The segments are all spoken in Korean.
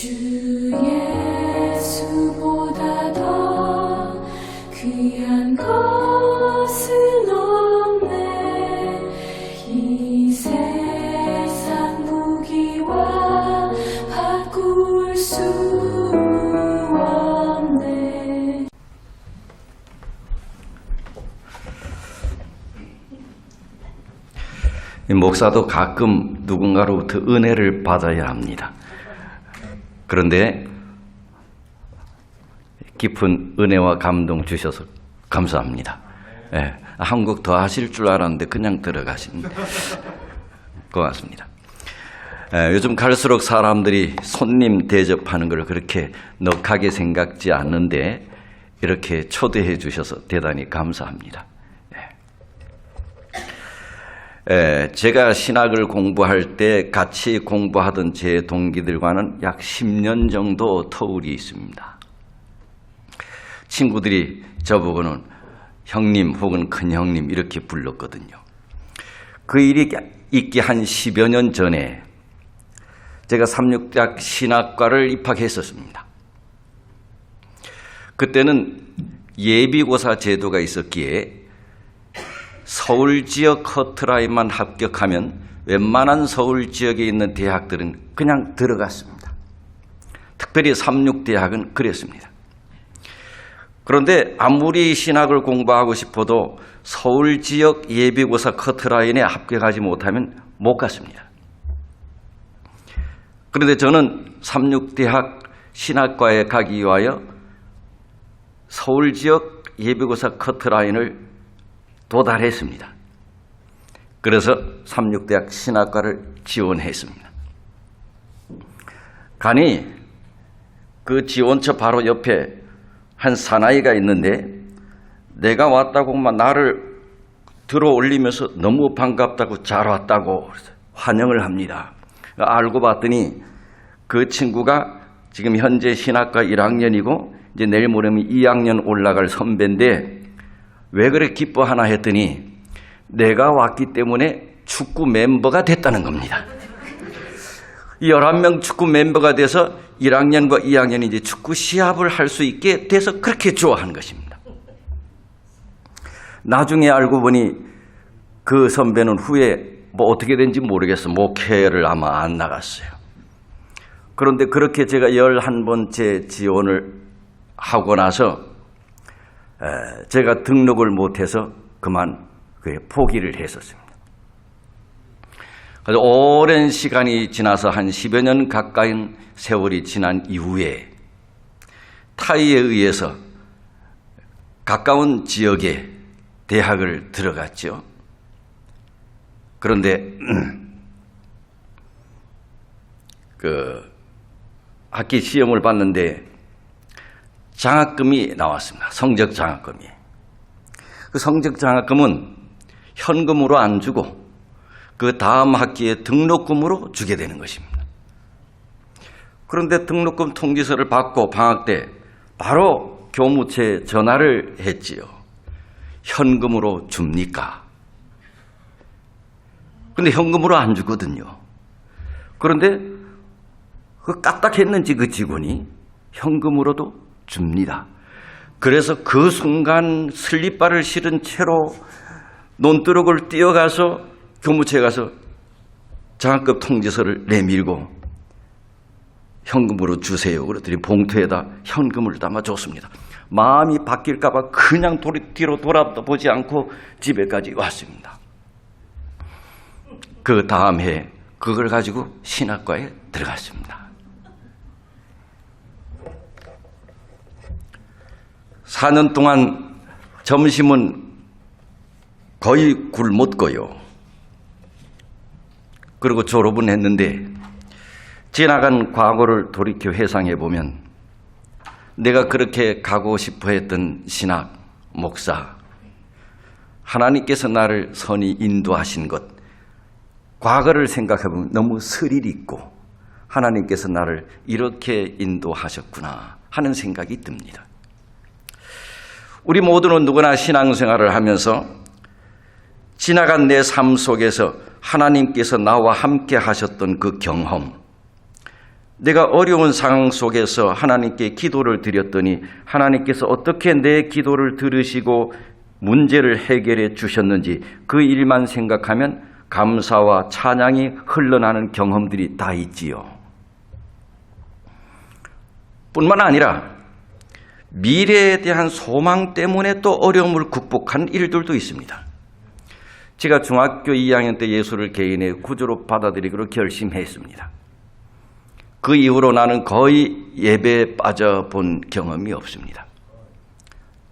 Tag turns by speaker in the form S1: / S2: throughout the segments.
S1: 주 예수보다 더 귀한 것은 없네. 이 세상 무기와 바꿀 수 없네.
S2: 목사도 가끔 누군가로부터 은혜를 받아야 합니다. 그런데 깊은 은혜와 감동 주셔서 감사합니다. 예, 한국 더 하실 줄 알았는데 그냥 들어가신 고맙습니다. 요즘 갈수록 사람들이 손님 대접하는 걸 그렇게 넉하게 생각지 않는데 이렇게 초대해 주셔서 대단히 감사합니다. 제가 신학을 공부할 때 같이 공부하던 제 동기들과는 약 10년 정도 터울이 있습니다. 친구들이 저보고는 형님 혹은 큰형님 이렇게 불렀거든요. 그 일이 있기 한 10여 년 전에 제가 삼육대학 신학과를 입학했었습니다. 그때는 예비고사 제도가 있었기에 서울 지역 커트라인만 합격하면 웬만한 서울 지역에 있는 대학들은 그냥 들어갔습니다. 특별히 삼육대학은 그랬습니다. 그런데 아무리 신학을 공부하고 싶어도 서울 지역 예비고사 커트라인에 합격하지 못하면 못 갔습니다. 그런데 저는 삼육대학 신학과에 가기 위하여 서울 지역 예비고사 커트라인을 도달했습니다. 그래서 삼육대학 신학과를 지원했습니다. 가니 그 지원처 바로 옆에 한 사나이가 있는데 내가 왔다고만 나를 들어 올리면서 너무 반갑다고 잘 왔다고 환영을 합니다. 알고 봤더니 그 친구가 지금 현재 신학과 1학년이고 이제 내일 모레면 2학년 올라갈 선배인데 왜 그래 기뻐하나 했더니 내가 왔기 때문에 축구 멤버가 됐다는 겁니다. 11명 축구 멤버가 돼서 1학년과 2학년이 이제 축구 시합을 할 수 있게 돼서 그렇게 좋아하는 것입니다. 나중에 알고 보니 그 선배는 후에 뭐 어떻게 된지 모르겠어. 목회를 아마 안 나갔어요. 그런데 그렇게 제가 11번째 지원을 하고 나서 제가 등록을 못해서 그만 포기를 했었습니다. 그래서 오랜 시간이 지나서 한 10여 년 가까이 세월이 지난 이후에 타의에 의해서 가까운 지역에 대학을 들어갔죠. 그런데 그 학기 시험을 봤는데 장학금이 나왔습니다. 성적 장학금이. 그 성적 장학금은 현금으로 안 주고 그 다음 학기에 등록금으로 주게 되는 것입니다. 그런데 등록금 통지서를 받고 방학 때 바로 교무처에 전화를 했지요. 현금으로 줍니까? 근데 현금으로 안 주거든요. 그런데 그 까딱했는지 그 직원이 현금으로도 줍니다. 그래서 그 순간 슬립바를 실은 채로 논두렁을 뛰어가서 교무처에 가서 장학금 통지서를 내밀고 현금으로 주세요. 그랬더니 봉투에다 현금을 담아줬습니다. 마음이 바뀔까 봐 그냥 뒤로 돌아보지 않고 집에까지 왔습니다. 그 다음 해 그걸 가지고 신학과에 들어갔습니다. 4년 동안 점심은 거의 굶었고요. 그리고 졸업은 했는데 지나간 과거를 돌이켜 회상해 보면 내가 그렇게 가고 싶어 했던 신학, 목사, 하나님께서 나를 선히 인도하신 것, 과거를 생각해 보면 너무 스릴 있고 하나님께서 나를 이렇게 인도하셨구나 하는 생각이 듭니다. 우리 모두는 누구나 신앙생활을 하면서 지나간 내 삶 속에서 하나님께서 나와 함께 하셨던 그 경험, 내가 어려운 상황 속에서 하나님께 기도를 드렸더니 하나님께서 어떻게 내 기도를 들으시고 문제를 해결해 주셨는지 그 일만 생각하면 감사와 찬양이 흘러나는 경험들이 다 있지요. 뿐만 아니라 미래에 대한 소망 때문에 또 어려움을 극복한 일들도 있습니다. 제가 중학교 2학년 때 예수를 개인의 구주로 받아들이기로 결심했습니다. 그 이후로 나는 거의 예배에 빠져본 경험이 없습니다.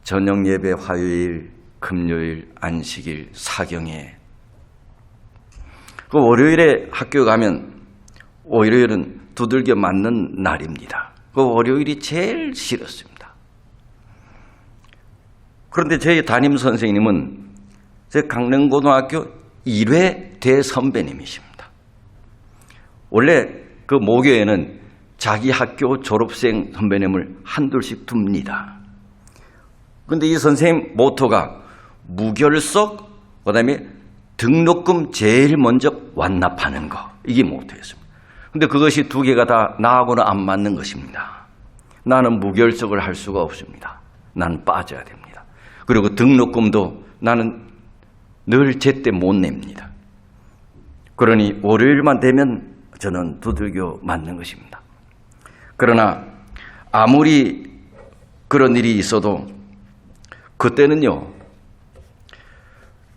S2: 저녁 예배, 화요일, 금요일, 안식일, 사경회. 그 월요일에 학교 가면 월요일은 두들겨 맞는 날입니다. 그 월요일이 제일 싫었습니다. 그런데 저희 담임 선생님은 제 강릉고등학교 1회 대선배님이십니다. 원래 그 모교에는 자기 학교 졸업생 선배님을 한둘씩 둡니다. 그런데 이 선생님 모토가 무결석, 그다음에 등록금 제일 먼저 완납하는 거, 이게 모토였습니다. 그런데 그것이 두 개가 다 나하고는 안 맞는 것입니다. 나는 무결석을 할 수가 없습니다. 나는 빠져야 됩니다. 그리고 등록금도 나는 늘 제때 못 냅니다. 그러니 월요일만 되면 저는 두들겨 맞는 것입니다. 그러나 아무리 그런 일이 있어도 그때는요,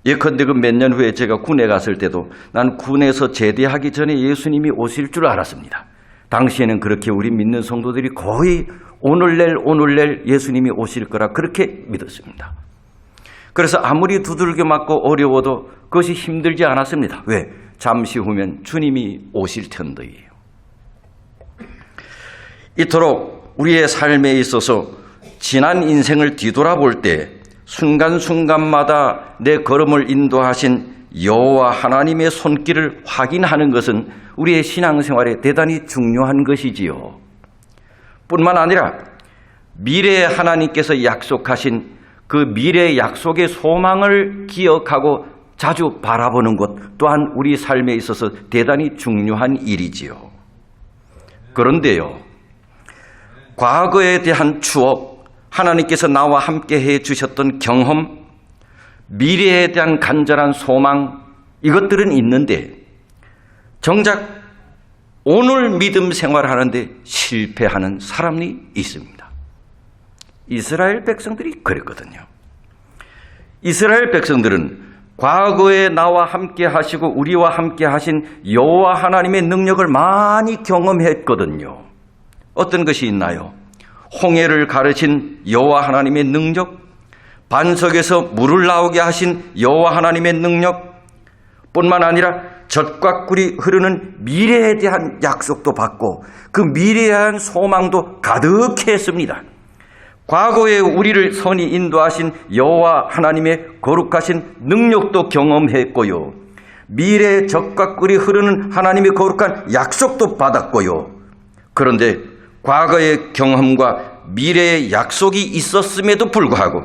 S2: 예컨대 그 몇 년 후에 제가 군에 갔을 때도 난 군에서 제대하기 전에 예수님이 오실 줄 알았습니다. 당시에는 그렇게 우리 믿는 성도들이 거의 오늘 내일 예수님이 오실 거라 그렇게 믿었습니다. 그래서 아무리 두들겨 맞고 어려워도 그것이 힘들지 않았습니다. 왜? 잠시 후면 주님이 오실 텐데요. 이토록 우리의 삶에 있어서 지난 인생을 뒤돌아볼 때 순간순간마다 내 걸음을 인도하신 여호와 하나님의 손길을 확인하는 것은 우리의 신앙생활에 대단히 중요한 것이지요. 뿐만 아니라 미래에 하나님께서 약속하신 그 미래의 약속의 소망을 기억하고 자주 바라보는 것 또한 우리 삶에 있어서 대단히 중요한 일이지요. 그런데요, 과거에 대한 추억, 하나님께서 나와 함께 해 주셨던 경험, 미래에 대한 간절한 소망, 이것들은 있는데 정작 오늘 믿음 생활하는데 실패하는 사람이 있습니다. 이스라엘 백성들이 그랬거든요. 이스라엘 백성들은 과거에 나와 함께 하시고 우리와 함께 하신 여호와 하나님의 능력을 많이 경험했거든요. 어떤 것이 있나요? 홍해를 가르신 여호와 하나님의 능력, 반석에서 물을 나오게 하신 여호와 하나님의 능력, 뿐만 아니라 젖과 꿀이 흐르는 미래에 대한 약속도 받고 그 미래에 대한 소망도 가득했습니다. 과거에 우리를 선히 인도하신 여호와 하나님의 거룩하신 능력도 경험했고요. 미래에 젖과 꿀이 흐르는 하나님의 거룩한 약속도 받았고요. 그런데 과거의 경험과 미래의 약속이 있었음에도 불구하고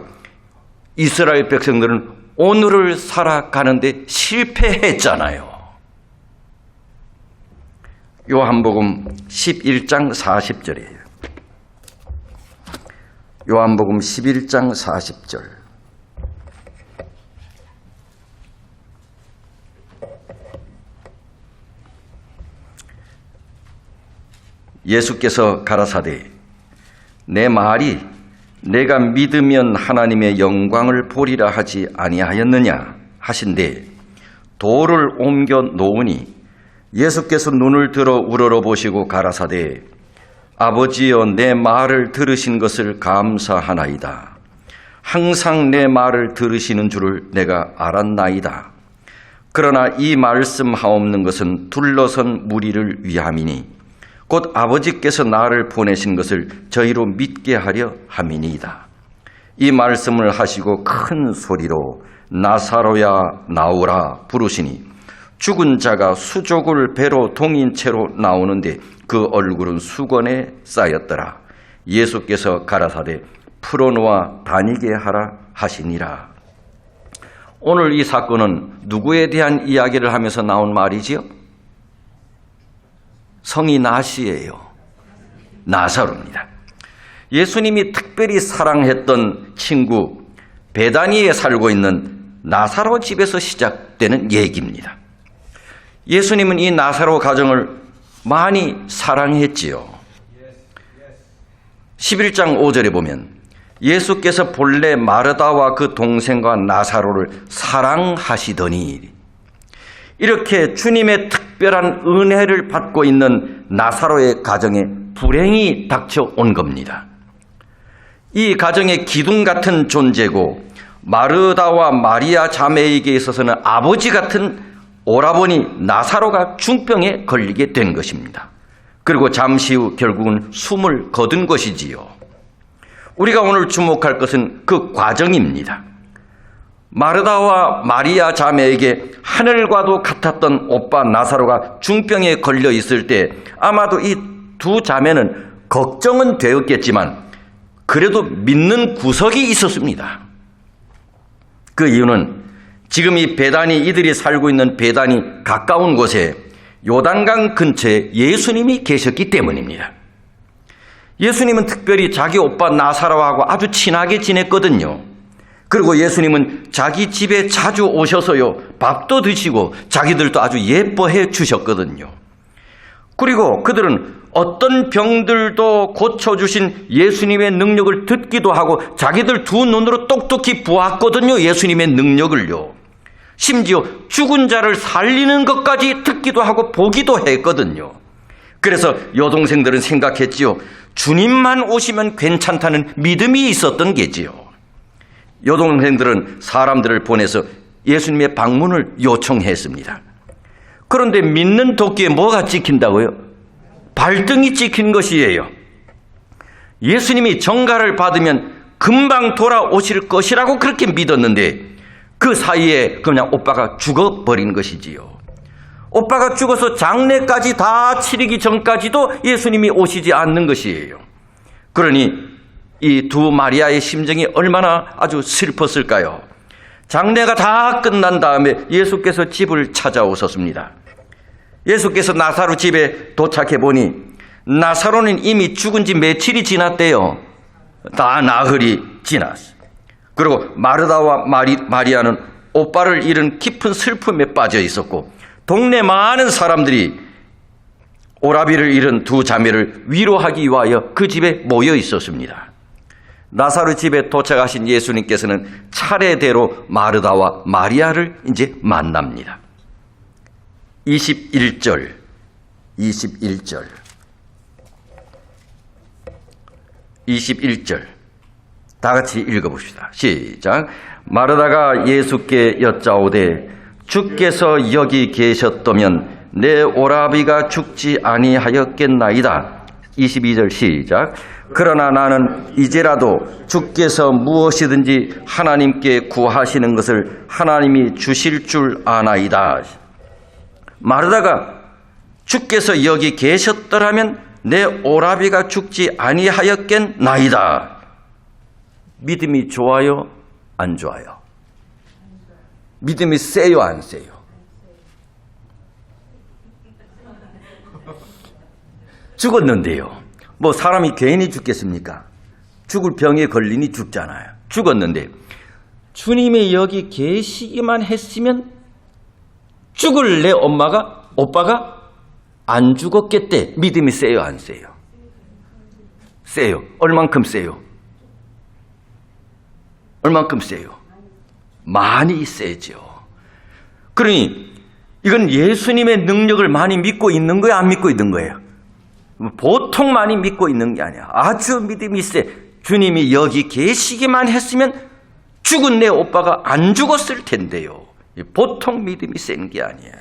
S2: 이스라엘 백성들은 오늘을 살아가는데 실패했잖아요. 요한복음 11장 40절이에요. 요한복음 11장 40절. 예수께서 가라사대 내 말이 내가 믿으면 하나님의 영광을 보리라 하지 아니하였느냐 하신대 돌을 옮겨 놓으니 예수께서 눈을 들어 우러러보시고 가라사대 아버지여 내 말을 들으신 것을 감사하나이다. 항상 내 말을 들으시는 줄을 내가 알았나이다. 그러나 이 말씀하옵는 것은 둘러선 무리를 위함이니 곧 아버지께서 나를 보내신 것을 저희로 믿게 하려 함이니이다. 이 말씀을 하시고 큰 소리로 나사로야 나오라 부르시니 죽은 자가 수족을 배로 동인 채로 나오는데 그 얼굴은 수건에 쌓였더라. 예수께서 가라사대 풀어놓아 다니게 하라 하시니라. 오늘 이 사건은 누구에 대한 이야기를 하면서 나온 말이지요? 성이 나시예요. 나사로입니다. 예수님이 특별히 사랑했던 친구 베다니에 살고 있는 나사로 집에서 시작되는 얘기입니다. 예수님은 이 나사로 가정을 많이 사랑했지요. 11장 5절에 보면 예수께서 본래 마르다와 그 동생과 나사로를 사랑하시더니, 이렇게 주님의 특별한 은혜를 받고 있는 나사로의 가정에 불행이 닥쳐온 겁니다. 이 가정의 기둥 같은 존재고 마르다와 마리아 자매에게 있어서는 아버지 같은 오라버니 나사로가 중병에 걸리게 된 것입니다. 그리고 잠시 후 결국은 숨을 거둔 것이지요. 우리가 오늘 주목할 것은 그 과정입니다. 마르다와 마리아 자매에게 하늘과도 같았던 오빠 나사로가 중병에 걸려 있을 때 아마도 이 두 자매는 걱정은 되었겠지만 그래도 믿는 구석이 있었습니다. 그 이유는 지금 이 베다니, 이들이 살고 있는 베다니 가까운 곳에 요단강 근처에 예수님이 계셨기 때문입니다. 예수님은 특별히 자기 오빠 나사로하고 아주 친하게 지냈거든요. 그리고 예수님은 자기 집에 자주 오셔서요, 밥도 드시고 자기들도 아주 예뻐해 주셨거든요. 그리고 그들은 어떤 병들도 고쳐주신 예수님의 능력을 듣기도 하고 자기들 두 눈으로 똑똑히 보았거든요. 예수님의 능력을요. 심지어 죽은 자를 살리는 것까지 듣기도 하고 보기도 했거든요. 그래서 여동생들은 생각했지요. 주님만 오시면 괜찮다는 믿음이 있었던 게지요. 여동생들은 사람들을 보내서 예수님의 방문을 요청했습니다. 그런데 믿는 도끼에 뭐가 찍힌다고요? 발등이 찍힌 것이에요. 예수님이 정가를 받으면 금방 돌아오실 것이라고 그렇게 믿었는데 그 사이에 그냥 오빠가 죽어버린 것이지요. 오빠가 죽어서 장례까지 다 치르기 전까지도 예수님이 오시지 않는 것이에요. 그러니 이 두 마리아의 심정이 얼마나 아주 슬펐을까요? 장례가 다 끝난 다음에 예수께서 집을 찾아오셨습니다. 예수께서 나사로 집에 도착해 보니 나사로는 이미 죽은 지 며칠이 지났대요. 다 나흘이 지났어요. 그리고 마르다와 마리아는 오빠를 잃은 깊은 슬픔에 빠져 있었고 동네 많은 사람들이 오라비를 잃은 두 자매를 위로하기 위하여 그 집에 모여 있었습니다. 나사로 집에 도착하신 예수님께서는 차례대로 마르다와 마리아를 이제 만납니다. 21절 다 같이 읽어봅시다. 시작. 마르다가 예수께 여짜오되 주께서 여기 계셨다면 내 오라비가 죽지 아니하였겠나이다. 22절 시작. 그러나 나는 이제라도 주께서 무엇이든지 하나님께 구하시는 것을 하나님이 주실 줄 아나이다. 마르다가 주께서 여기 계셨더라면 내 오라비가 죽지 아니하였겠나이다. 믿음이 좋아요? 안 좋아요? 믿음이 세요? 안 세요? 죽었는데요. 뭐 사람이 괜히 죽겠습니까? 죽을 병에 걸리니 죽잖아요. 죽었는데 주님이 여기 계시기만 했으면 죽을 내 오빠가 안 죽었겠대. 믿음이 세요? 안 세요? 세요. 얼만큼 세요? 얼만큼 세요? 많이 세죠. 그러니 이건 예수님의 능력을 많이 믿고 있는 거예요? 안 믿고 있는 거예요? 보통 많이 믿고 있는 게 아니야. 아주 믿음이 세. 주님이 여기 계시기만 했으면 죽은 내 오빠가 안 죽었을 텐데요. 보통 믿음이 센 게 아니야.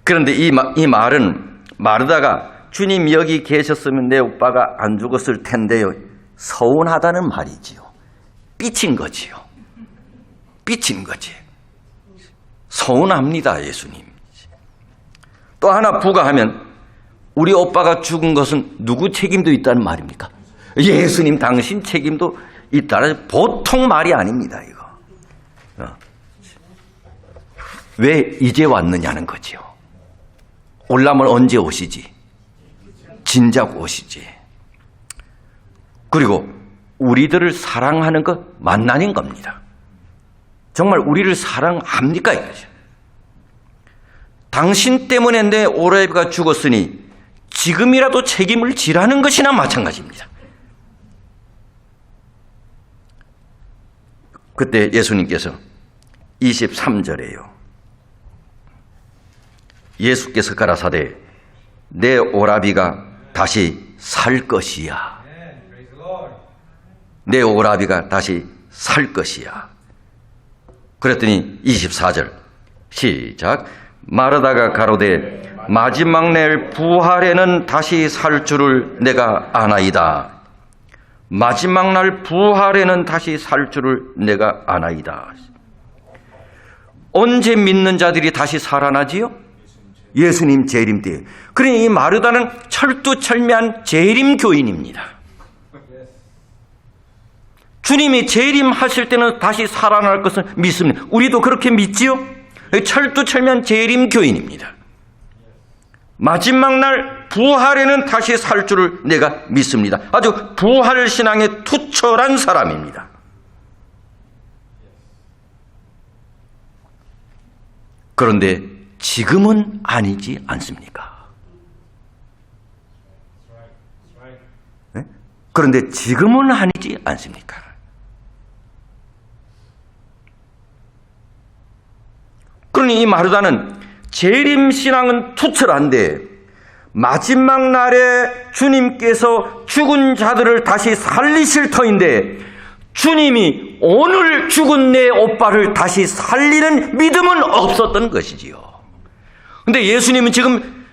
S2: 그런데 이 말은 마르다가 주님 여기 계셨으면 내 오빠가 안 죽었을 텐데요. 서운하다는 말이지요. 삐친 거지요. 삐친 거지. 서운합니다, 예수님. 또 하나 부가하면 우리 오빠가 죽은 것은 누구 책임도 있다는 말입니까? 예수님 당신 책임도 있다는 보통 말이 아닙니다, 이거. 왜 이제 왔느냐는 거지요. 올라면 언제 오시지? 진작 오시지. 그리고 우리들을 사랑하는 것 만난인 겁니다. 정말 우리를 사랑합니까 이거죠. 당신 때문에 내 오라비가 죽었으니 지금이라도 책임을 지라는 것이나 마찬가지입니다. 그때 예수님께서 23절에요. 예수께서 가라사대 내 오라비가 다시 살 것이야. 내 오라비가 다시 살 것이야. 그랬더니 24절 시작. 마르다가 가로되 마지막 날 부활에는 다시 살 줄을 내가 아나이다. 마지막 날 부활에는 다시 살 줄을 내가 아나이다. 언제 믿는 자들이 다시 살아나지요? 예수님 재림 때. 그러니 이 마르다는 철두철미한 재림 교인입니다. 주님이 재림하실 때는 다시 살아날 것을 믿습니다. 우리도 그렇게 믿지요? 철두철미한 재림 교인입니다. 마지막 날 부활에는 다시 살 줄을 내가 믿습니다. 아주 부활 신앙에 투철한 사람입니다. 그런데 지금은 아니지 않습니까? 네? 그런데 지금은 아니지 않습니까? 그러니 이 마르다는 재림신앙은 투철한데 마지막 날에 주님께서 죽은 자들을 다시 살리실 터인데 주님이 오늘 죽은 내 오빠를 다시 살리는 믿음은 없었던 것이지요. 근데 예수님은 지금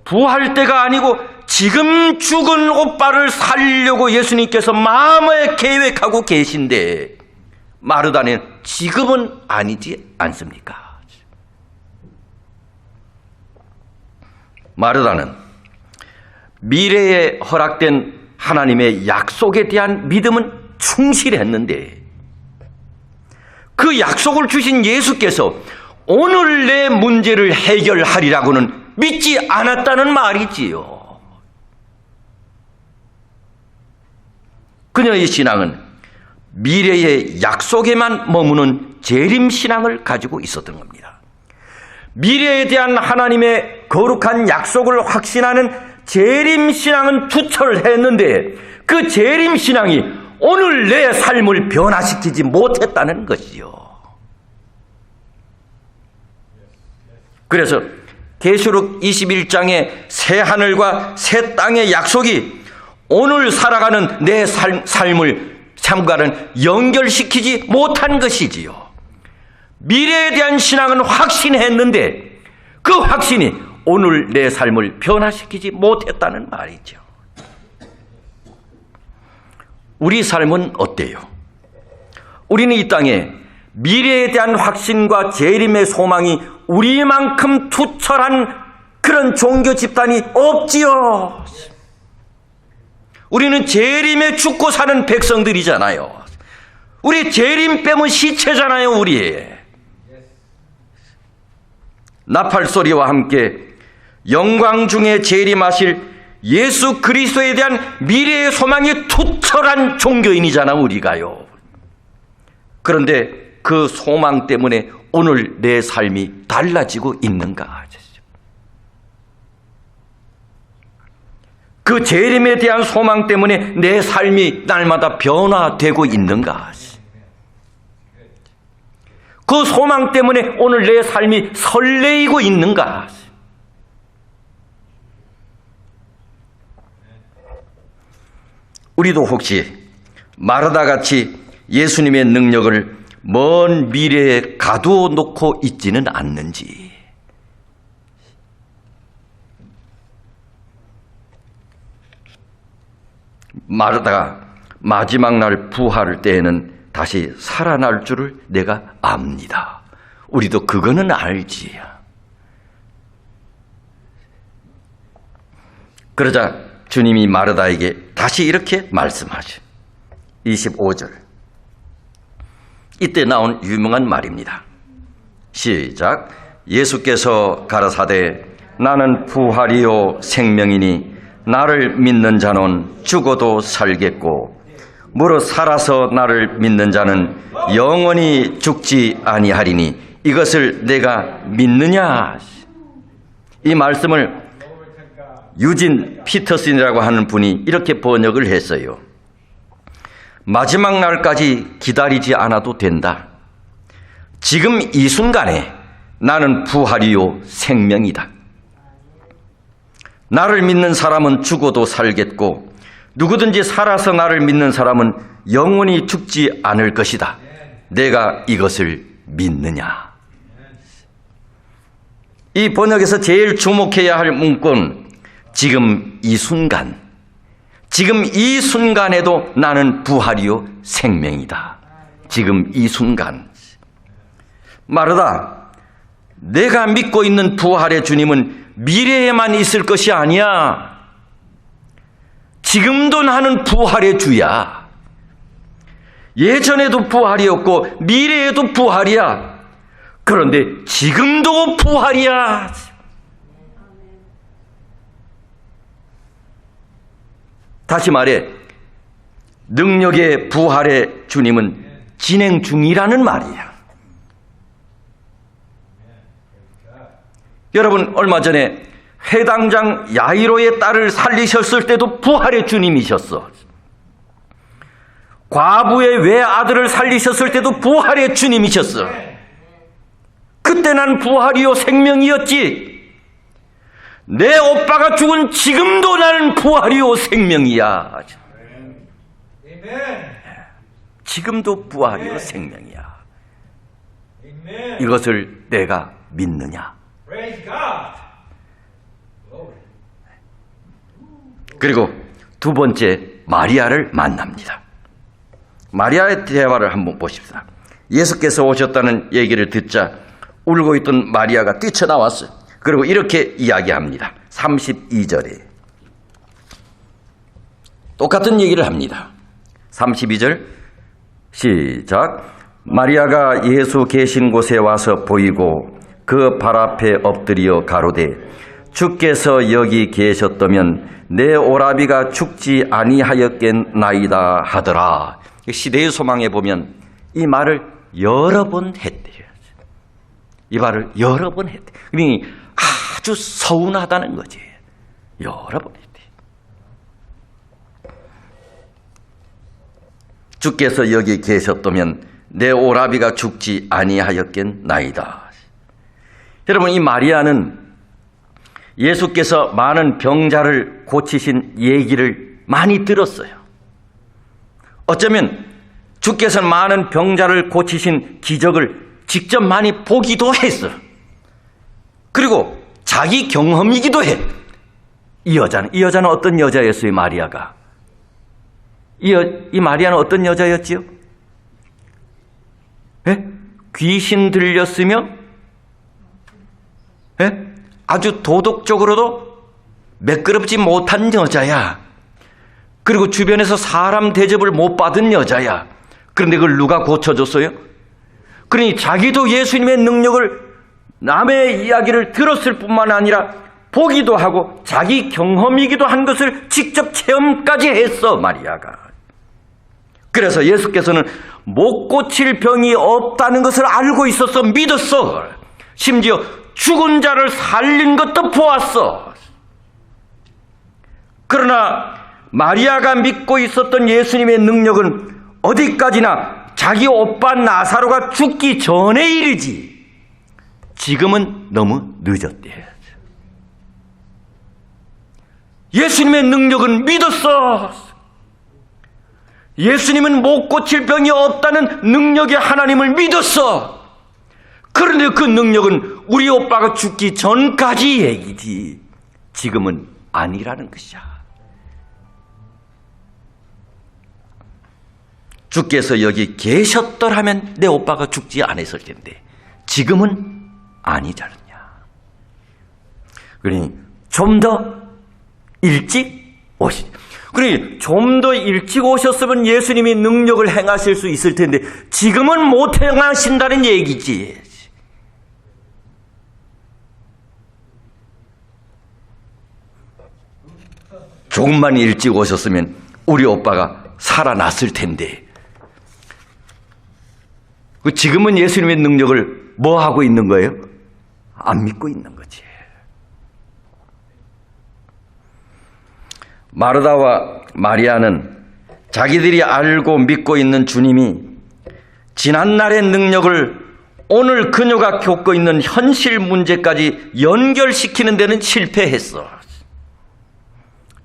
S2: 부활 때가 아니고 지금 죽은 오빠를 살리려고 예수님께서 마음에 계획하고 계신데 마르다는 지금은 아니지 않습니까? 마르다는 미래에 허락된 하나님의 약속에 대한 믿음은 충실했는데 그 약속을 주신 예수께서 오늘 내 문제를 해결하리라고는 믿지 않았다는 말이지요. 그녀의 신앙은 미래의 약속에만 머무는 재림신앙을 가지고 있었던 겁니다. 미래에 대한 하나님의 거룩한 약속을 확신하는 재림신앙은 투철했는데 그 재림신앙이 오늘 내 삶을 변화시키지 못했다는 것이요. 그래서 계시록 21장의 새 하늘과 새 땅의 약속이 오늘 살아가는 내 삶을 참과는 연결시키지 못한 것이지요. 미래에 대한 신앙은 확신했는데 그 확신이 오늘 내 삶을 변화시키지 못했다는 말이죠. 우리 삶은 어때요? 우리는 이 땅에 미래에 대한 확신과 재림의 소망이 우리만큼 투철한 그런 종교 집단이 없지요. 우리는 재림에 죽고 사는 백성들이잖아요. 우리 재림 빼면 시체잖아요, 우리. 나팔소리와 함께 영광 중에 재림하실 예수 그리스도에 대한 미래의 소망이 투철한 종교인이잖아, 우리가요. 그런데 그 소망 때문에 오늘 내 삶이 달라지고 있는가? 그 재림에 대한 소망 때문에 내 삶이 날마다 변화되고 있는가? 그 소망 때문에 오늘 내 삶이 설레이고 있는가? 우리도 혹시 마르다같이 예수님의 능력을 먼 미래에 가두어 놓고 있지는 않는지. 마르다가 마지막 날 부활 때에는 다시 살아날 줄을 내가 압니다. 우리도 그거는 알지. 그러자 주님이 마르다에게 다시 이렇게 말씀하죠. 25절. 이때 나온 유명한 말입니다. 시작. 예수께서 가라사대 나는 부활이요 생명이니 나를 믿는 자는 죽어도 살겠고 무릇 살아서 나를 믿는 자는 영원히 죽지 아니하리니 이것을 내가 믿느냐. 이 말씀을 유진 피터슨이라고 하는 분이 이렇게 번역을 했어요. 마지막 날까지 기다리지 않아도 된다. 지금 이 순간에 나는 부활이요 생명이다. 나를 믿는 사람은 죽어도 살겠고 누구든지 살아서 나를 믿는 사람은 영원히 죽지 않을 것이다. 내가 이것을 믿느냐. 이 번역에서 제일 주목해야 할 문구는 지금 이 순간, 지금 이 순간에도 나는 부활이요 생명이다. 지금 이 순간. 마르다, 내가 믿고 있는 부활의 주님은 미래에만 있을 것이 아니야. 지금도 나는 부활의 주야. 예전에도 부활이었고 미래에도 부활이야. 그런데 지금도 부활이야. 다시 말해, 능력의 부활의 주님은 진행 중이라는 말이야. 여러분, 얼마 전에 회당장 야이로의 딸을 살리셨을 때도 부활의 주님이셨어. 과부의 외아들을 살리셨을 때도 부활의 주님이셨어. 그때 난 부활이요 생명이었지. 내 오빠가 죽은 지금도 나는 부활이요 생명이야. 지금도 부활이요 생명이야. 이것을 내가 믿느냐. 그리고 두 번째, 마리아를 만납니다. 마리아의 대화를 한번 보십시다. 예수께서 오셨다는 얘기를 듣자 울고 있던 마리아가 뛰쳐나왔어요. 그리고 이렇게 이야기합니다. 32절에 똑같은 얘기를 합니다. 32절 시작. 마리아가 예수 계신 곳에 와서 보이고 그 발 앞에 엎드려 가로되 주께서 여기 계셨다면 내 오라비가 죽지 아니하였겠나이다 하더라. 시대의 소망에 보면 이 말을 여러 번 했대요. 이 말을 여러 번 했대. 그러니 아주 서운하다는 거지. 여러 번 했대. 주께서 여기 계셨다면 내 오라비가 죽지 아니하였겠나이다. 여러분, 이 마리아는 예수께서 많은 병자를 고치신 얘기를 많이 들었어요. 어쩌면 주께서 많은 병자를 고치신 기적을 직접 많이 보기도 했어요. 그리고 자기 경험이기도 해. 이 여자는 어떤 여자였어요, 마리아가? 이 마리아는 어떤 여자였지요? 예? 귀신 들렸으며, 예? 아주 도덕적으로도 매끄럽지 못한 여자야. 그리고 주변에서 사람 대접을 못 받은 여자야. 그런데 그걸 누가 고쳐줬어요? 그러니 자기도 예수님의 능력을, 남의 이야기를 들었을 뿐만 아니라 보기도 하고 자기 경험이기도 한 것을 직접 체험까지 했어, 마리아가. 그래서 예수께서는 못 고칠 병이 없다는 것을 알고 있었어. 믿었어. 심지어 죽은 자를 살린 것도 보았어. 그러나 마리아가 믿고 있었던 예수님의 능력은 어디까지나 자기 오빠 나사로가 죽기 전에 이르지. 지금은 너무 늦었대. 예수님의 능력은 믿었어. 예수님은 못 고칠 병이 없다는 능력의 하나님을 믿었어. 그런데 그 능력은 우리 오빠가 죽기 전까지 얘기지. 지금은 아니라는 것이야. 주께서 여기 계셨더라면 내 오빠가 죽지 않았을 텐데 지금은 아니잖냐. 그러니 좀 더 일찍 오시. 그러니 좀 더 일찍 오셨으면 예수님이 능력을 행하실 수 있을 텐데 지금은 못 행하신다는 얘기지. 조금만 일찍 오셨으면 우리 오빠가 살아났을 텐데. 지금은 예수님의 능력을 뭐 하고 있는 거예요? 안 믿고 있는 거지. 마르다와 마리아는 자기들이 알고 믿고 있는 주님이 지난날의 능력을 오늘 그녀가 겪고 있는 현실 문제까지 연결시키는 데는 실패했어.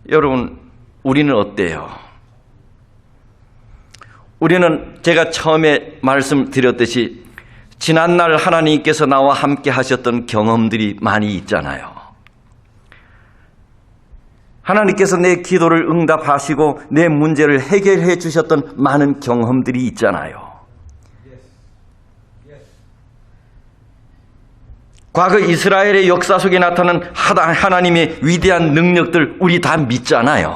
S2: 여러분, 우리는 어때요? 우리는 제가 처음에 말씀드렸듯이 지난날 하나님께서 나와 함께 하셨던 경험들이 많이 있잖아요. 하나님께서 내 기도를 응답하시고 내 문제를 해결해 주셨던 많은 경험들이 있잖아요. 과거 이스라엘의 역사 속에 나타난 하나님의 위대한 능력들 우리 다 믿잖아요.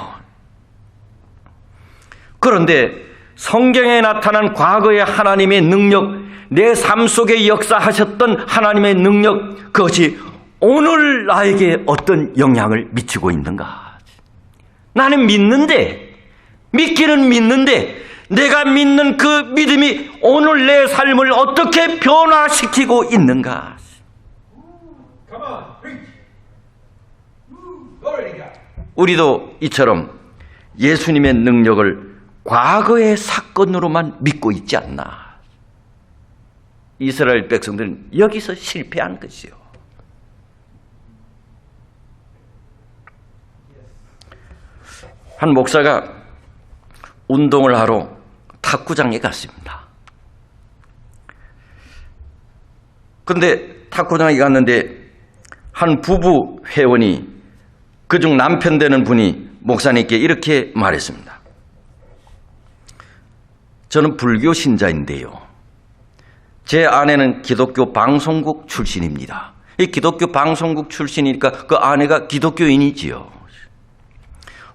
S2: 그런데 성경에 나타난 과거의 하나님의 능력, 내 삶 속에 역사하셨던 하나님의 능력, 그것이 오늘 나에게 어떤 영향을 미치고 있는가? 나는 믿는데, 믿기는 믿는데 내가 믿는 그 믿음이 오늘 내 삶을 어떻게 변화시키고 있는가? 우리도 이처럼 예수님의 능력을 과거의 사건으로만 믿고 있지 않나. 이스라엘 백성들은 여기서 실패한 것이요. 한 목사가 운동을 하러 탁구장에 갔습니다. 그런데 탁구장에 갔는데 한 부부 회원이, 그중 남편 되는 분이 목사님께 이렇게 말했습니다. 저는 불교 신자인데요, 제 아내는 기독교 방송국 출신입니다. 이 기독교 방송국 출신이니까 그 아내가 기독교인이지요.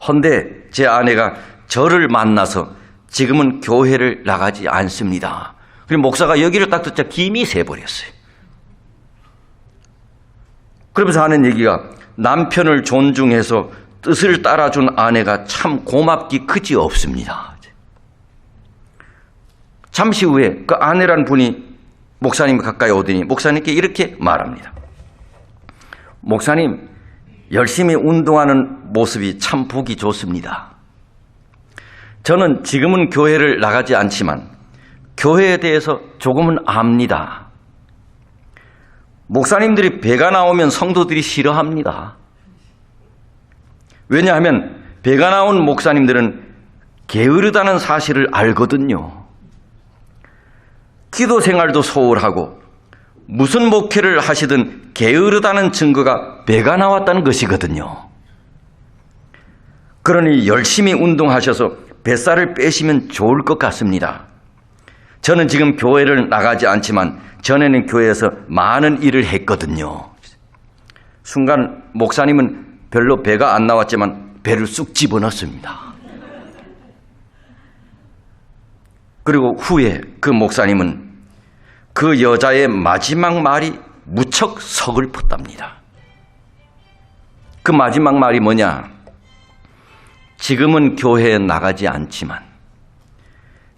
S2: 헌데 제 아내가 저를 만나서 지금은 교회를 나가지 않습니다. 그리고 목사가 여기를 딱 듣자 김이 새버렸어요. 그러면서 하는 얘기가, 남편을 존중해서 뜻을 따라준 아내가 참 고맙기 그지 없습니다. 잠시 후에 그 아내란 분이 목사님 가까이 오더니 목사님께 이렇게 말합니다. 목사님, 열심히 운동하는 모습이 참 보기 좋습니다. 저는 지금은 교회를 나가지 않지만 교회에 대해서 조금은 압니다. 목사님들이 배가 나오면 성도들이 싫어합니다. 왜냐하면 배가 나온 목사님들은 게으르다는 사실을 알거든요. 기도 생활도 소홀하고 무슨 목회를 하시든 게으르다는 증거가 배가 나왔다는 것이거든요. 그러니 열심히 운동하셔서 뱃살을 빼시면 좋을 것 같습니다. 저는 지금 교회를 나가지 않지만 전에는 교회에서 많은 일을 했거든요. 순간 목사님은 별로 배가 안 나왔지만 배를 쑥 집어넣습니다. 그리고 후에 그 목사님은 그 여자의 마지막 말이 무척 서글펐답니다. 그 마지막 말이 뭐냐? 지금은 교회에 나가지 않지만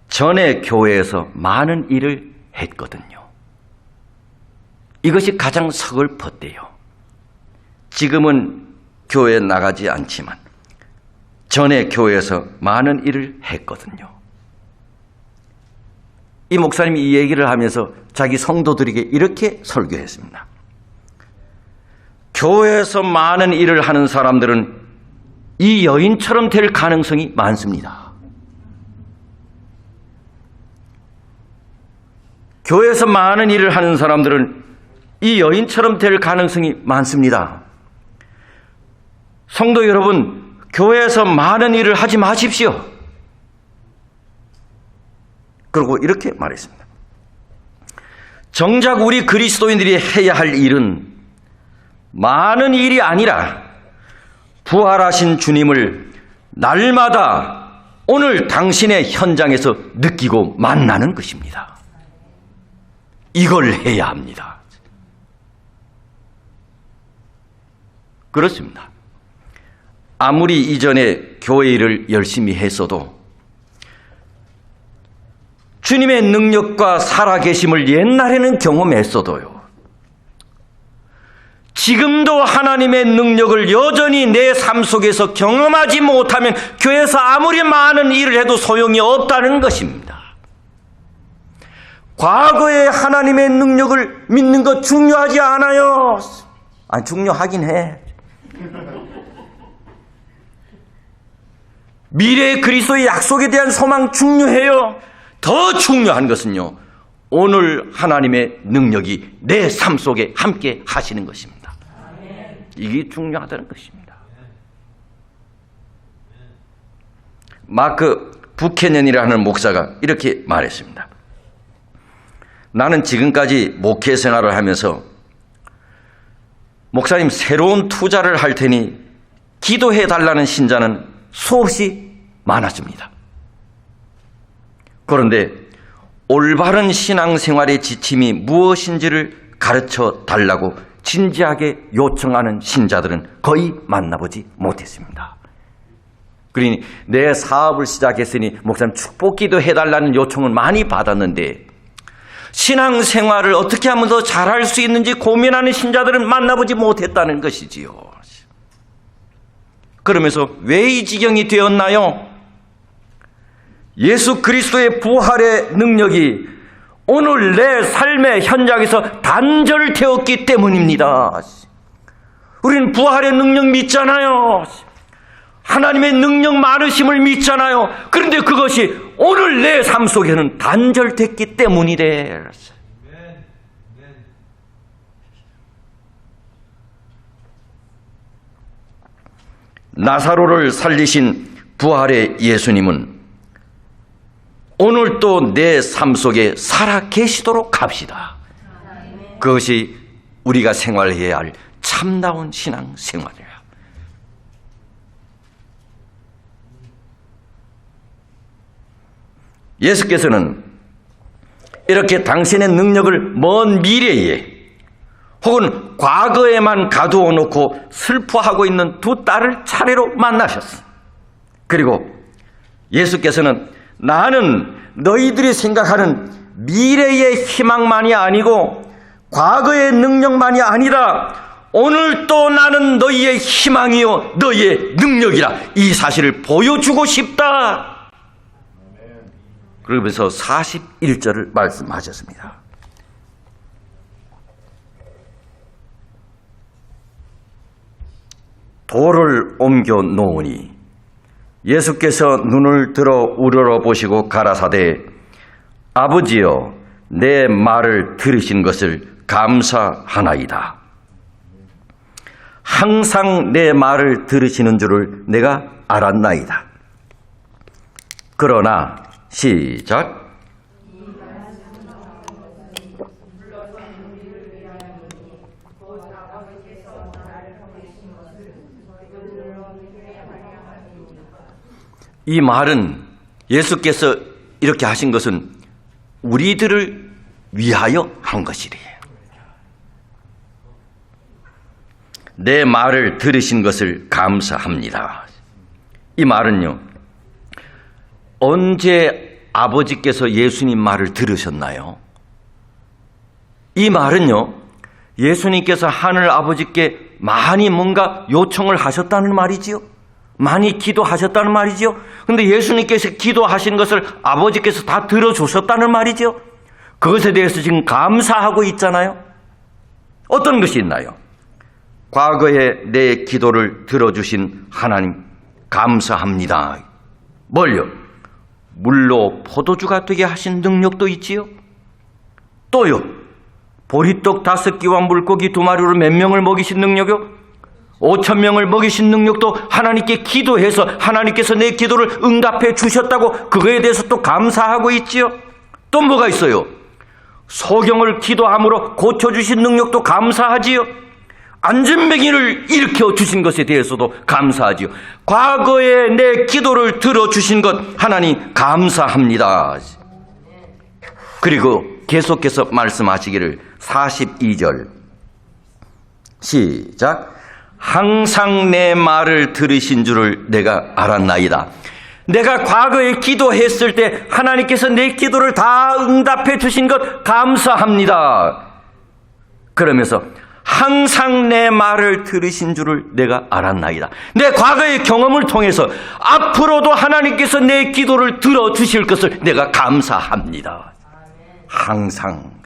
S2: 전에 교회에서 많은 일을 했거든요. 이것이 가장 서글펐대요. 지금은 교회에 나가지 않지만 전에 교회에서 많은 일을 했거든요. 이 목사님이 이 얘기를 하면서 자기 성도들에게 이렇게 설교했습니다. 교회에서 많은 일을 하는 사람들은 이 여인처럼 될 가능성이 많습니다. 교회에서 많은 일을 하는 사람들은 이 여인처럼 될 가능성이 많습니다. 성도 여러분, 교회에서 많은 일을 하지 마십시오. 그리고 이렇게 말했습니다. 정작 우리 그리스도인들이 해야 할 일은 많은 일이 아니라 부활하신 주님을 날마다 오늘 당신의 현장에서 느끼고 만나는 것입니다. 이걸 해야 합니다. 그렇습니다. 아무리 이전에 교회 일을 열심히 했어도 주님의 능력과 살아계심을 옛날에는 경험했어도요, 지금도 하나님의 능력을 여전히 내 삶 속에서 경험하지 못하면 교회에서 아무리 많은 일을 해도 소용이 없다는 것입니다. 과거에 하나님의 능력을 믿는 것 중요하지 않아요? 아니, 중요하긴 해. 미래의 그리스도의 약속에 대한 소망 중요해요. 더 중요한 것은요, 오늘 하나님의 능력이 내 삶 속에 함께 하시는 것입니다. 이게 중요하다는 것입니다. 마크 부캐년이라는 목사가 이렇게 말했습니다. 나는 지금까지 목회 생활을 하면서 목사님, 새로운 투자를 할 테니 기도해 달라는 신자는 수없이 많았습니다. 그런데 올바른 신앙생활의 지침이 무엇인지를 가르쳐 달라고 진지하게 요청하는 신자들은 거의 만나보지 못했습니다. 그러니 내 사업을 시작했으니 목사님 축복기도 해달라는 요청을 많이 받았는데 신앙생활을 어떻게 하면 더 잘할 수 있는지 고민하는 신자들은 만나보지 못했다는 것이지요. 그러면서 왜 이 지경이 되었나요? 예수 그리스도의 부활의 능력이 오늘 내 삶의 현장에서 단절되었기 때문입니다. 우리는 부활의 능력 믿잖아요. 하나님의 능력 많으심을 믿잖아요. 그런데 그것이 오늘 내 삶 속에는 단절됐기 때문이래. 나사로를 살리신 부활의 예수님은 오늘 또 내 삶 속에 살아 계시도록 합시다. 그것이 우리가 생활해야 할 참다운 신앙 생활이에요. 예수께서는 이렇게 당신의 능력을 먼 미래에 혹은 과거에만 가두어 놓고 슬퍼하고 있는 두 딸을 차례로 만나셨어요. 그리고 예수께서는 나는 너희들이 생각하는 미래의 희망만이 아니고 과거의 능력만이 아니라 오늘 또 나는 너희의 희망이요 너희의 능력이라, 이 사실을 보여주고 싶다. 그러면서 41절을 말씀하셨습니다. 돌을 옮겨 놓으니 예수께서 눈을 들어 우러러 보시고 가라사대, 아버지여, 내 말을 들으신 것을 감사하나이다. 항상 내 말을 들으시는 줄을 내가 알았나이다. 그러나 시작. 이 말은 예수께서 이렇게 하신 것은 우리들을 위하여 한 것이래요. 내 말을 들으신 것을 감사합니다. 이 말은요, 언제 아버지께서 예수님 말을 들으셨나요? 이 말은요, 예수님께서 하늘 아버지께 많이 뭔가 요청을 하셨다는 말이지요. 많이 기도하셨다는 말이지요. 그런데 예수님께서 기도하신 것을 아버지께서 다 들어주셨다는 말이지요. 그것에 대해서 지금 감사하고 있잖아요. 어떤 것이 있나요? 과거에 내 기도를 들어주신 하나님 감사합니다. 뭘요? 물로 포도주가 되게 하신 능력도 있지요. 또요, 보리떡 5끼와 물고기 2마리로 몇 명을 먹이신 능력이요. 5,000명을 먹이신 능력도 하나님께 기도해서 하나님께서 내 기도를 응답해 주셨다고 그거에 대해서 또 감사하고 있지요. 또 뭐가 있어요? 소경을 기도함으로 고쳐주신 능력도 감사하지요. 안전뱅이를 일으켜 주신 것에 대해서도 감사하지요. 과거에 내 기도를 들어주신 것 하나님 감사합니다. 그리고 계속해서 말씀하시기를 42절 시작. 항상 내 말을 들으신 줄을 내가 알았나이다. 내가 과거에 기도했을 때 하나님께서 내 기도를 다 응답해 주신 것 감사합니다. 그러면서 항상 내 말을 들으신 줄을 내가 알았나이다. 내 과거의 경험을 통해서 앞으로도 하나님께서 내 기도를 들어주실 것을 내가 감사합니다. 항상.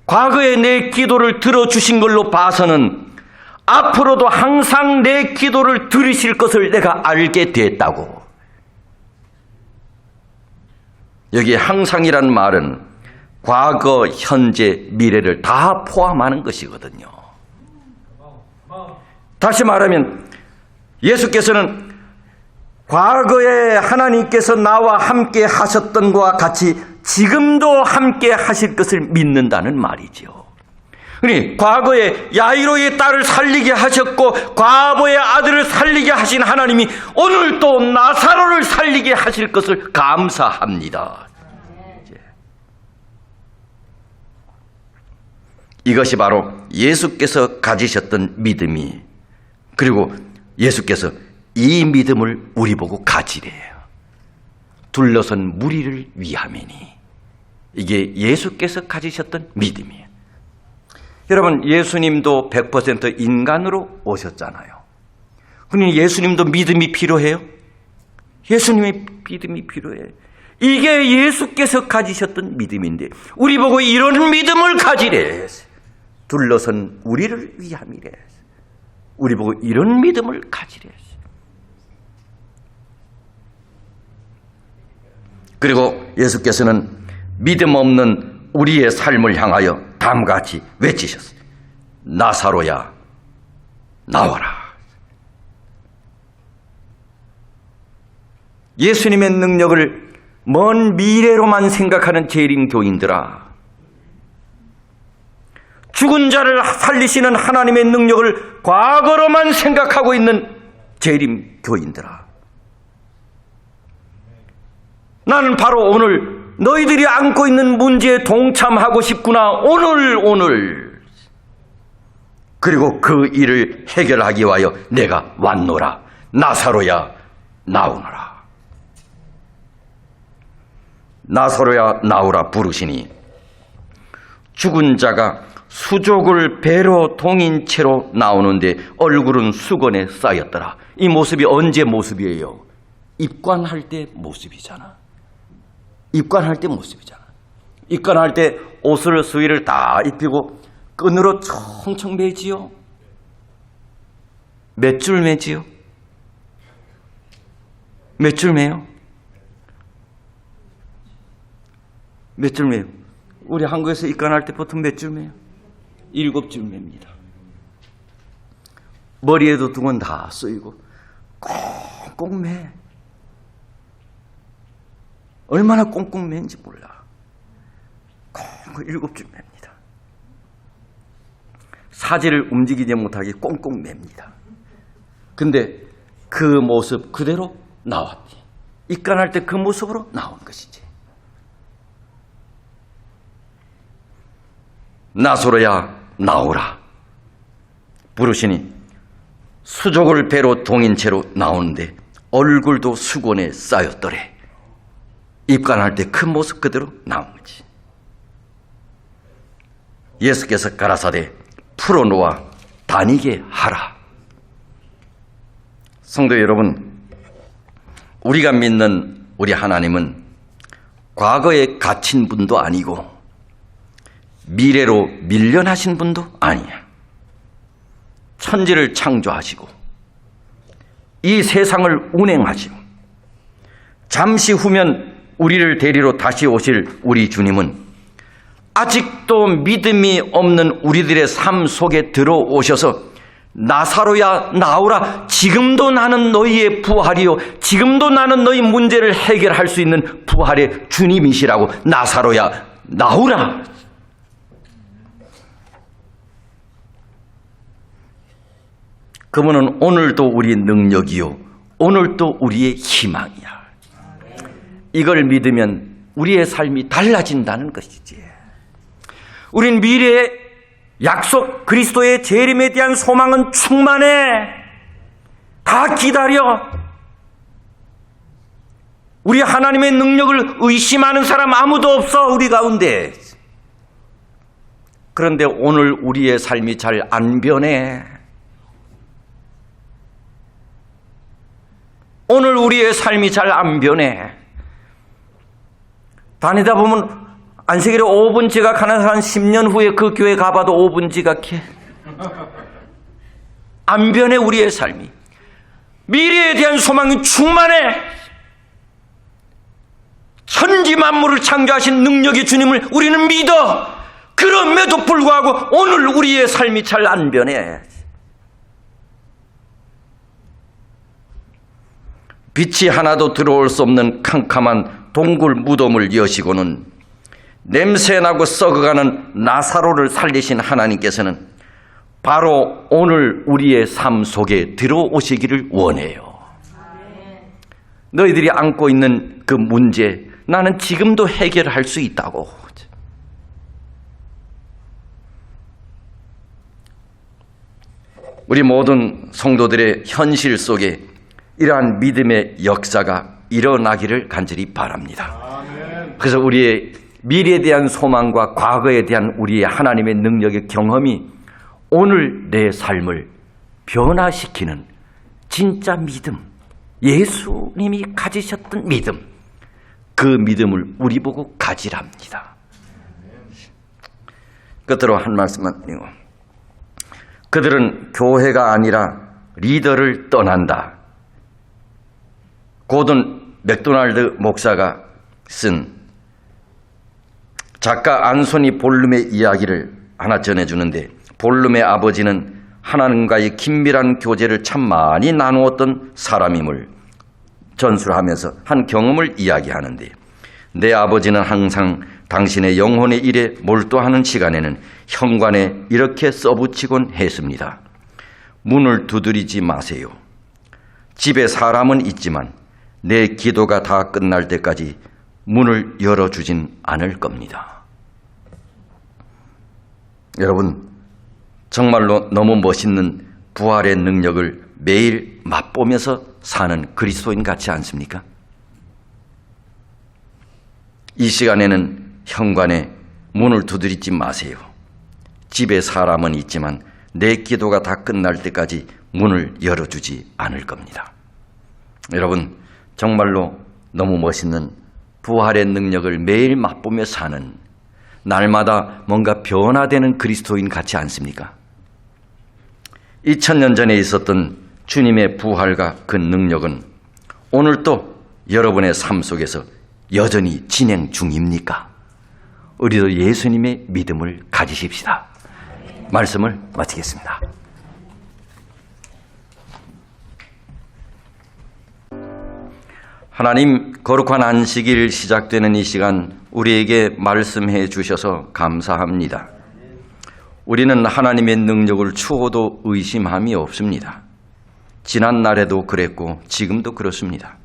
S2: 과거에 내 기도를 들어주신 걸로 봐서는 앞으로도 항상 내 기도를 들으실 것을 내가 알게 됐다고. 여기 항상이란 말은 과거, 현재, 미래를 다 포함하는 것이거든요. 다시 말하면 예수께서는 과거에 하나님께서 나와 함께 하셨던 것과 같이 지금도 함께 하실 것을 믿는다는 말이죠. 그러니 과거에 야이로의 딸을 살리게 하셨고 과부의 아들을 살리게 하신 하나님이 오늘 또 나사로를 살리게 하실 것을 감사합니다. 이것이 바로 예수께서 가지셨던 믿음이, 그리고 예수께서 이 믿음을 우리 보고 가지래요. 둘러선 무리를 위함이니. 이게 예수께서 가지셨던 믿음이에요. 여러분, 예수님도 100% 인간으로 오셨잖아요. 그러니 예수님도 믿음이 필요해요? 예수님의 믿음이 필요해요. 이게 예수께서 가지셨던 믿음인데 우리 보고 이런 믿음을 가지래. 둘러선 우리를 위함이래. 우리 보고 이런 믿음을 가지래. 그리고 예수께서는 믿음 없는 우리의 삶을 향하여 다음과 같이 외치셨어요. 나사로야, 나와라. 예수님의 능력을 먼 미래로만 생각하는 재림교인들아, 죽은 자를 살리시는 하나님의 능력을 과거로만 생각하고 있는 재림교인들아, 나는 바로 오늘 너희들이 안고 있는 문제에 동참하고 싶구나. 오늘. 그리고 그 일을 해결하기 위하여 내가 왔노라. 나사로야, 나오너라. 나사로야, 나오라 부르시니 죽은 자가 수족을 배로 동인 채로 나오는데 얼굴은 수건에 쌓였더라. 이 모습이 언제 모습이에요? 입관할 때 모습이잖아. 입관할 때 모습이잖아. 입관할 때 옷을 수의를 다 입히고 끈으로 총총 매지요. 몇 줄 매지요? 몇 줄 매요? 몇 줄 매요? 우리 한국에서 입관할 때 보통 몇 줄 매요? 7줄 맵니다. 머리에도 두건 다 쓰이고 꽁꽁 매. 얼마나 꽁꽁 매는지 몰라. 꽁꽁 7줄 맵니다. 사지를 움직이지 못하게 꽁꽁 맵니다. 근데 그 모습 그대로 나왔지. 입관할 때 그 모습으로 나온 것이지. 나사로야, 나오라 부르시니 수족을 배로 동인 채로 나오는데 얼굴도 수건에 쌓였더래. 입관할 때 그 모습 그대로 나온 거지. 예수께서 가라사대 풀어놓아 다니게 하라. 성도 여러분, 우리가 믿는 우리 하나님은 과거에 갇힌 분도 아니고 미래로 밀려나신 분도 아니야. 천지를 창조하시고 이 세상을 운행하시고 잠시 후면 우리를 데리러 다시 오실 우리 주님은 아직도 믿음이 없는 우리들의 삶 속에 들어오셔서 나사로야, 나오라. 지금도 나는 너희의 부활이요, 지금도 나는 너희 문제를 해결할 수 있는 부활의 주님이시라고. 나사로야, 나오라. 그분은 오늘도 우리의 능력이요, 오늘도 우리의 희망이야. 이걸 믿으면 우리의 삶이 달라진다는 것이지.
S3: 우린 미래의 약속 그리스도의 재림에 대한 소망은 충만해. 다 기다려. 우리 하나님의 능력을 의심하는 사람 아무도 없어, 우리 가운데. 그런데 오늘 우리의 삶이 잘 안 변해. 오늘 우리의 삶이 잘 안 변해. 다니다 보면 안식일에 5분 지각하는 사람 10년 후에 그 교회 가봐도 5분 지각해. 안 변해, 우리의 삶이. 미래에 대한 소망이 충만해. 천지 만물을 창조하신 능력의 주님을 우리는 믿어. 그럼에도 불구하고 오늘 우리의 삶이 잘 안 변해. 빛이 하나도 들어올 수 없는 캄캄한 동굴 무덤을 여시고는 냄새나고 썩어가는 나사로를 살리신 하나님께서는 바로 오늘 우리의 삶 속에 들어오시기를 원해요. 너희들이 안고 있는 그 문제, 나는 지금도 해결할 수 있다고. 우리 모든 성도들의 현실 속에 이러한 믿음의 역사가 일어나기를 간절히 바랍니다. 그래서 우리의 미래에 대한 소망과 과거에 대한 우리의 하나님의 능력의 경험이 오늘 내 삶을 변화시키는 진짜 믿음, 예수님이 가지셨던 믿음, 그 믿음을 우리 보고 가지랍니다. 끝으로 한 말씀만 드리고, 그들은 교회가 아니라 리더를 떠난다. 고든 맥도날드 목사가 쓴 작가 안소니 볼룸의 이야기를 하나 전해주는데, 볼룸의 아버지는 하나님과의 긴밀한 교제를 참 많이 나누었던 사람임을 전술하면서 한 경험을 이야기하는데, 내 아버지는 항상 당신의 영혼의 일에 몰두하는 시간에는 현관에 이렇게 써붙이곤 했습니다. 문을 두드리지 마세요. 집에 사람은 있지만 내 기도가 다 끝날 때까지 문을 열어주진 않을 겁니다. 여러분, 정말로 너무 멋있는 부활의 능력을 매일 맛보면서 사는 그리스도인 같지 않습니까? 이 시간에는 현관에 문을 두드리지 마세요. 집에 사람은 있지만 내 기도가 다 끝날 때까지 문을 열어주지 않을 겁니다. 여러분, 정말로 너무 멋있는 부활의 능력을 매일 맛보며 사는, 날마다 뭔가 변화되는 그리스도인 같지 않습니까? 2000년 전에 있었던 주님의 부활과 그 능력은 오늘도 여러분의 삶 속에서 여전히 진행 중입니까? 우리도 예수님의 믿음을 가지십시다. 말씀을 마치겠습니다. 하나님, 거룩한 안식일 시작되는 이 시간 우리에게 말씀해 주셔서 감사합니다. 우리는 하나님의 능력을 추호도 의심함이 없습니다. 지난 날에도 그랬고 지금도 그렇습니다.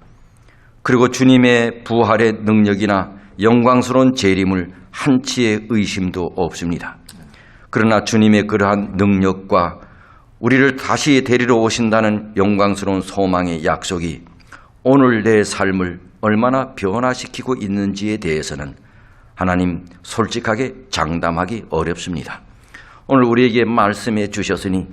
S3: 그리고 주님의 부활의 능력이나 영광스러운 재림을 한치의 의심도 없습니다. 그러나 주님의 그러한 능력과 우리를 다시 데리러 오신다는 영광스러운 소망의 약속이 오늘 내 삶을 얼마나 변화시키고 있는지에 대해서는 하나님 솔직하게 장담하기 어렵습니다. 오늘 우리에게 말씀해 주셨으니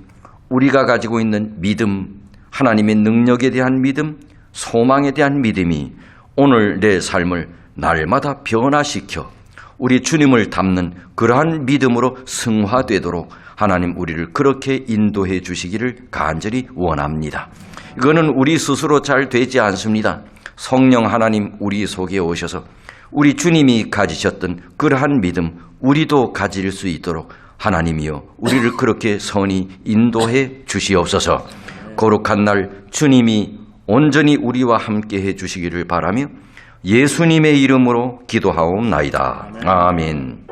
S3: 우리가 가지고 있는 믿음, 하나님의 능력에 대한 믿음, 소망에 대한 믿음이 오늘 내 삶을 날마다 변화시켜 우리 주님을 닮는 그러한 믿음으로 승화되도록 하나님 우리를 그렇게 인도해 주시기를 간절히 원합니다. 이거는 우리 스스로 잘 되지 않습니다. 성령 하나님 우리 속에 오셔서 우리 주님이 가지셨던 그러한 믿음 우리도 가질 수 있도록 하나님이여 우리를 그렇게 선히 인도해 주시옵소서. 거룩한 날 주님이 온전히 우리와 함께 해 주시기를 바라며 예수님의 이름으로 기도하옵나이다. 아멘.